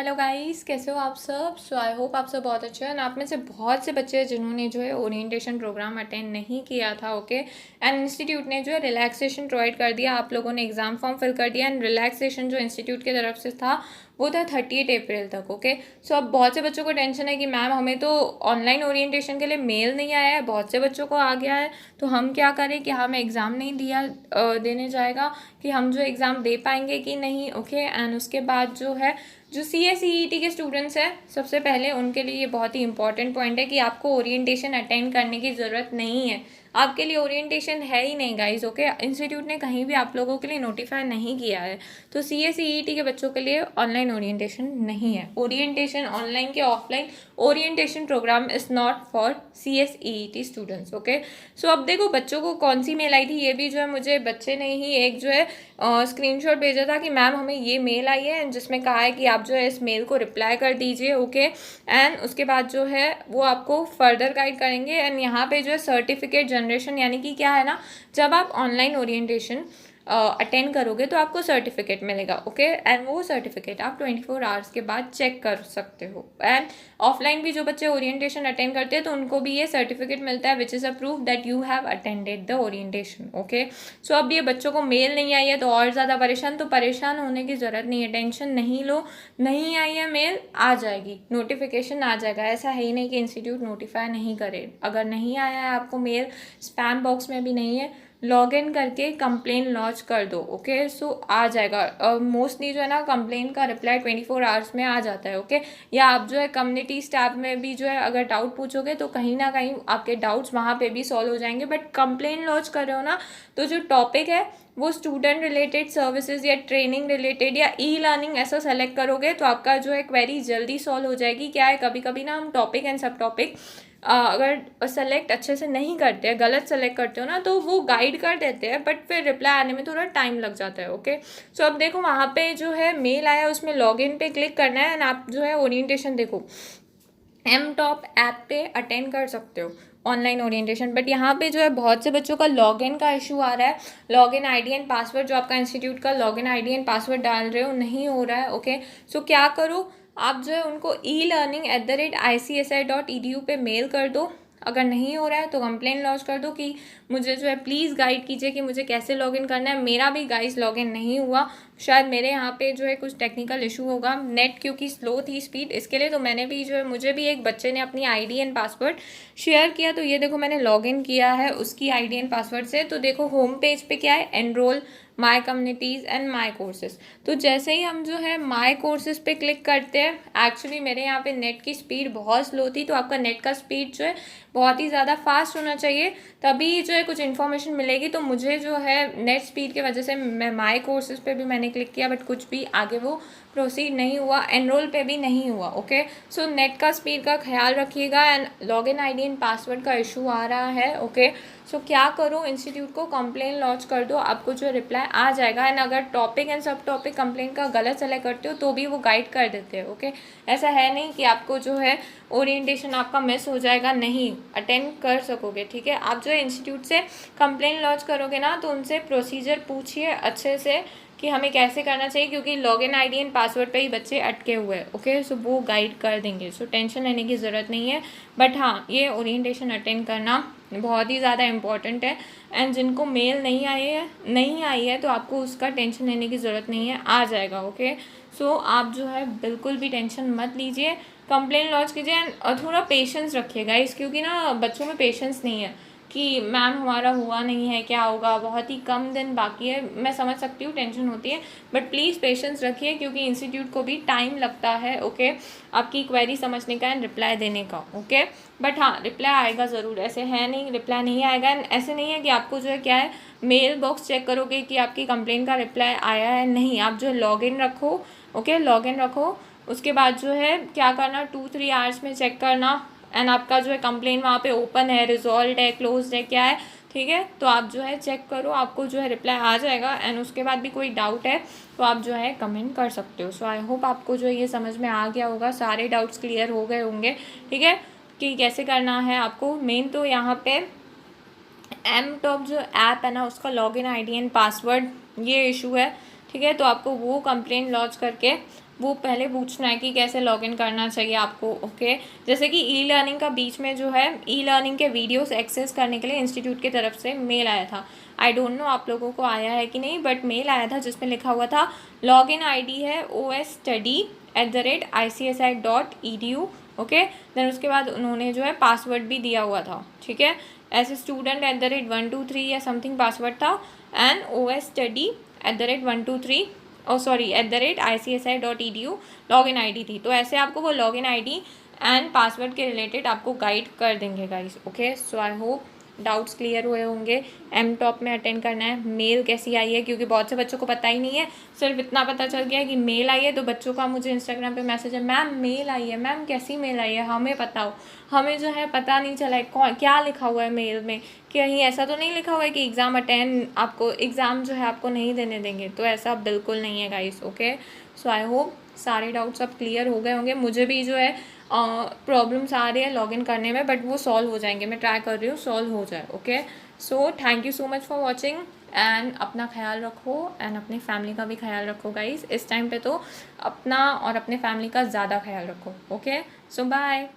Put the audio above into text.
Hello guys, कैसे हो आप सब। आई होप आप सब बहुत अच्छे हैं। आप में से बहुत से बच्चे हैं जिन्होंने जो है ओरिएंटेशन प्रोग्राम अटेंड नहीं किया था। ओके, एंड इंस्टीट्यूट ने जो है रिलैक्सेशन प्रोवाइड कर दिया। आप लोगों ने एग्जाम फॉर्म फिल कर दिया एंड रिलैक्सेशन जो इंस्टीट्यूट की तरफ से था वो था 30 अप्रैल तक। ओके, सो अब बहुत से बच्चों को टेंशन है कि मैम हमें तो ऑनलाइन ओरिएंटेशन के लिए मेल नहीं आया है, बहुत से बच्चों को आ गया है, तो हम क्या करें कि हमें एग्ज़ाम नहीं दिया देने जाएगा, कि हम जो एग्ज़ाम दे पाएंगे कि नहीं। ओके, एंड उसके बाद जो है जो CSEET के स्टूडेंट्स हैं, सबसे पहले उनके लिए ये बहुत ही इंपॉर्टेंट पॉइंट है कि आपको ओरिएंटेशन अटेंड करने की ज़रूरत नहीं है। आपके लिए ओरिएंटेशन है ही नहीं गाइज। ओके, इंस्टीट्यूट ने कहीं भी आप लोगों के लिए नोटिफाई नहीं किया है, तो CSEET के बच्चों के लिए ऑनलाइन ओरिएंटेशन नहीं है। ओरिएंटेशन ऑनलाइन के offline orientation program is not for CSEET students. Okay, so अब देखो बच्चों को कौन सी मेल आई थी, ये भी जो है मुझे बच्चे ने ही एक जो है स्क्रीनशॉट भेजा था कि मैम हमें ये मेल आई है, जिसमें कहा है कि आप जो है इस मेल को रिप्लाई कर दीजिए। ओके, एंड उसके बाद जो है वो आपको फर्दर गाइड करेंगे। एंड यहाँ पे जो है सर्टिफिकेट जनरेशन, यानी कि क्या है ना, जब आप ऑनलाइन ओरिएंटेशन अटेंड करोगे तो आपको सर्टिफिकेट मिलेगा। ओके, एंड वो सर्टिफिकेट आप 24 आवर्स के बाद चेक कर सकते हो। एंड ऑफलाइन भी जो बच्चे ओरिएंटेशन अटेंड करते हैं तो उनको भी ये सर्टिफिकेट मिलता है which is a proof that you have attended the orientation. Okay, so अब ये बच्चों को मेल नहीं आई है तो और ज़्यादा परेशान, तो परेशान होने की ज़रूरत नहीं है, टेंशन नहीं लो। नहीं आई है मेल, आ जाएगी, नोटिफिकेशन आ जाएगा। ऐसा है ही नहीं कि इंस्टीट्यूट नोटिफाई नहीं करे। अगर नहीं आया है आपको मेल, स्पैम बॉक्स में भी नहीं है, लॉग इन करके कंप्लेन लॉन्च कर दो। ओके, सो आ जाएगा। मोस्टली जो है ना कंप्लेन का रिप्लाई 24 आवर्स में आ जाता है। ओके, या आप जो है कम्युनिटीज टैब में भी जो है अगर डाउट पूछोगे तो कहीं ना कहीं आपके डाउट्स वहाँ पे भी सॉल्व हो जाएंगे। बट कंप्लेन लॉन्च कर रहे हो ना, तो जो टॉपिक है वो स्टूडेंट रिलेटेड सर्विसेज या ट्रेनिंग रिलेटेड या ई लर्निंग ऐसा सेलेक्ट करोगे तो आपका जो है क्वेरी जल्दी सॉल्व हो जाएगी। क्या है, कभी कभी ना हम टॉपिक एंड सब टॉपिक अगर सेलेक्ट अच्छे से नहीं करते हैं, गलत सेलेक्ट करते हो ना, तो वो गाइड कर देते हैं बट फिर रिप्लाई आने में थोड़ा टाइम लग जाता है। ओके, सो अब देखो वहाँ पे जो है मेल आया, उसमें लॉगिन पे क्लिक करना है एंड आप जो है ओरिएंटेशन देखो M-Top ऐप पे अटेंड कर सकते हो ऑनलाइन ओरिएंटेशन। बट यहाँ पे जो है बहुत से बच्चों का लॉगिन का इशू आ रहा है। लॉगिन आईडी एंड पासवर्ड, जो आपका इंस्टीट्यूट का लॉगिन आईडी एंड पासवर्ड डाल रहे हो, नहीं हो रहा है। ओके, सो क्या करो, आप जो है उनको elearning@icsi.edu पे मेल कर दो। अगर नहीं हो रहा है तो कंप्लेन लॉन्च कर दो कि मुझे जो है प्लीज़ गाइड कीजिए कि मुझे कैसे लॉगिन करना है। मेरा भी गाइस लॉगिन नहीं हुआ, शायद मेरे यहाँ पे जो है कुछ टेक्निकल इशू होगा, नेट क्योंकि स्लो थी स्पीड, इसके लिए। तो मैंने भी जो है, मुझे भी एक बच्चे ने अपनी आईडी एंड पासवर्ड शेयर किया, तो ये देखो मैंने लॉगिन किया है उसकी आईडी एंड पासवर्ड से। तो देखो होम पेज पे क्या है, enrol, my communities and my courses. तो जैसे ही हम जो है माई कोर्सेज पे क्लिक करते हैं, एक्चुअली मेरे यहाँ पे नेट की स्पीड बहुत स्लो थी, तो आपका नेट का स्पीड जो है बहुत ही ज़्यादा फास्ट होना चाहिए, तभी जो है कुछ इन्फॉर्मेशन मिलेगी। तो मुझे जो है नेट स्पीड की वजह से मैं माई कोर्सेज पे भी मैंने क्लिक किया बट कुछ भी आगे वो प्रोसीड नहीं हुआ, एनरोल पे भी नहीं हुआ। ओके, सो नेट का स्पीड का ख्याल रखिएगा। And login ID and password का इशू आ रहा है। ओके, सो क्या करो, इंस्टीट्यूट को कंप्लेन लॉन्च कर दो, आपको जो रिप्लाई आ जाएगा। एंड अगर टॉपिक एंड सब टॉपिक कंप्लेन का गलत सेलेक्ट करते हो तो भी वो गाइड कर देते हैं। ओके, ऐसा है नहीं कि आपको जो है ओरिएंटेशन आपका मिस हो जाएगा, नहीं, अटेंड कर सकोगे। ठीक है, आप जो है इंस्टीट्यूट से कंप्लेन लॉन्च करोगे ना तो उनसे प्रोसीजर पूछिए अच्छे से कि हमें कैसे करना चाहिए, क्योंकि लॉगिन आईडी एंड पासवर्ड पे ही बच्चे अटके हुए हैं। ओके, सो वो गाइड कर देंगे, सो टेंशन लेने की ज़रूरत नहीं है। बट हाँ, ये ओरिएंटेशन अटेंड करना बहुत ही ज़्यादा इम्पॉर्टेंट है। एंड जिनको मेल नहीं आई है तो आपको उसका टेंशन लेने की ज़रूरत नहीं है, आ जाएगा। ओके, सो आप जो है बिल्कुल भी टेंशन मत लीजिए, कंप्लेन लॉन्च कीजिए एंड थोड़ा पेशेंस रखिएगा इस, क्योंकि ना बच्चों में पेशेंस नहीं है कि मैम हमारा हुआ नहीं है, क्या होगा, बहुत ही कम दिन बाकी है। मैं समझ सकती हूँ टेंशन होती है, बट प्लीज़ पेशेंस रखिए क्योंकि इंस्टीट्यूट को भी टाइम लगता है। ओके, आपकी क्वेरी समझने का एंड रिप्लाई देने का। ओके, बट हाँ, रिप्लाई आएगा ज़रूर, ऐसे है नहीं रिप्लाई नहीं आएगा। एंड ऐसे नहीं है कि आपको जो है क्या है, मेल बॉक्स चेक करोगे कि आपकी कंप्लेन का रिप्लाई आया है, नहीं, आप जो है लॉग इन रखो। ओके, लॉग इन रखो, उसके बाद जो है क्या करना, 2-3 आवर्स में चेक करना एंड आपका जो है कंप्लेन वहाँ पे ओपन है, रिजॉल्व है, क्लोज है, क्या है। ठीक है, तो आप जो है चेक करो, आपको जो है रिप्लाई आ जाएगा। एंड उसके बाद भी कोई डाउट है तो आप जो है कमेंट कर सकते हो। सो आई होप आपको जो है ये समझ में आ गया होगा, सारे डाउट्स क्लियर हो गए होंगे। ठीक है, कि कैसे करना है आपको। मेन तो यहाँ पे M-Top जो ऐप है ना, उसका लॉगिन आईडी एंड पासवर्ड ये इशू है। ठीक है, तो आपको वो कंप्लेन लॉन्च करके वो पहले पूछना है कि कैसे लॉगिन करना चाहिए आपको। ओके, जैसे कि ई लर्निंग का बीच में जो है ई लर्निंग के वीडियोस एक्सेस करने के लिए इंस्टीट्यूट की तरफ से मेल आया था। आई डोंट नो आप लोगों को आया है कि नहीं, बट मेल आया था जिसमें लिखा हुआ था लॉगिन आईडी है osstudy@icsi.edu। ओके, देन उसके बाद उन्होंने जो है पासवर्ड भी दिया हुआ था, ठीक है, ऐसे student@123 या समथिंग पासवर्ड था, and osstudy@123 @ICSI.edu login ID थी। तो ऐसे आपको वो लॉगिन आईडी एंड पासवर्ड के रिलेटेड आपको गाइड कर देंगे guys. Okay, so I hope doubts clear हुए होंगे। एम टॉप में अटेंड करना है, मेल कैसी आई है, क्योंकि बहुत से बच्चों को पता ही नहीं है, सिर्फ इतना पता चल गया है कि मेल आई है। तो बच्चों का मुझे इंस्टाग्राम पे मैसेज है, मैम मेल आई है, मैम कैसी मेल आई है, हमें पता हो। हमें जो है पता नहीं चला है कौन क्या लिखा हुआ है मेल में, कहीं ऐसा तो नहीं लिखा हुआ है कि एग्ज़ाम अटेंड, आपको एग्ज़ाम जो है आपको नहीं देने देंगे, तो ऐसा बिल्कुल नहीं है guys. Okay, so I hope सारे डाउट्स अब क्लियर हो गए होंगे। मुझे भी जो है प्रॉब्लम्स आ रही है लॉगिन करने में, बट वो सॉल्व हो जाएंगे, मैं ट्राई कर रही हूँ सॉल्व हो जाए। Okay, so thank you so much for watching, and अपना ख्याल रखो एंड अपनी फैमिली का भी ख्याल रखो गाइस। इस टाइम पे तो अपना और अपने फैमिली का ज़्यादा ख्याल रखो। ओके, सो बाय।